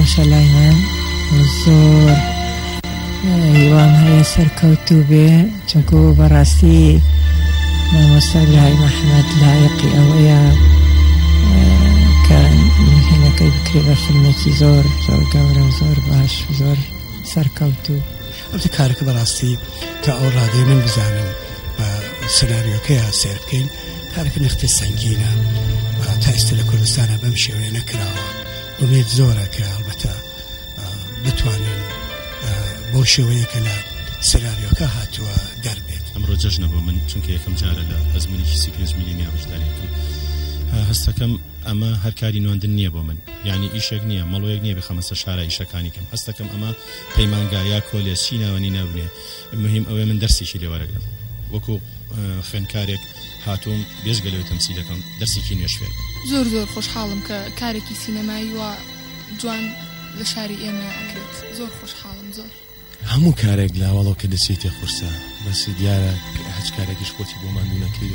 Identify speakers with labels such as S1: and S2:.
S1: خۆشە لای من زۆر هیوام هەیە سەرکەوتوو بێ چونکو بەڕاستی مامۆستا لای محەممەد لایەقی ئەوەیە کە نهێنەکەی بکرێ بە فیلمێکی زۆر زۆر گەورە زۆر باش زۆر سەرکەوتوو.
S2: ئەوتە کارەکە بەڕاستی تا ئەو ڕادەی من بزانم سناریۆکەیە سێر بکەین کارەکە نەختی سەنگینە تا ئێستا لە کوردستانە بەم شێوەیە نەکراوە. ئومێد زۆرە کە ئەڵبەتە بتوانن بۆ شێوەیە کە لە سناریۆکە هاتووە دەربێت.
S3: ئەمڕۆ جەژنە بۆ من چونکە یەکەم جارە لە ئەزمونێکی 35 میلیمی ڕژداریەکەم. هەستەکەم ئەمە هەر کاری نواندن نییە بۆ من، یعنی ئیشێک نییە، مەڵۆیەک نییە بخەمە سەر شارە ئیشەکانی کەم. هەستەکەم ئەمە پەیمانگا یا کۆلێسی ناوەنی نابنێ. مهم ئەوەیە من دەرسێکی لێ وەرەگرم، وەکو خوێندکارێک هاتووم بێژگەلەوەی تەمسیلەکەم دەرسێکی نوێش فێر.
S4: زۆر زۆر خۆشحاڵم کە کارێکی سینەمایی وە جوان لە شاری ئێمە ئەکرێت. زۆر خۆشحاڵم زۆر.
S5: هەموو کارێک لاوەڵەوە کە دەچێتێ قورسە بەس دیارە هەچ کارێکیش خۆتی بۆ ماندوو نەکەی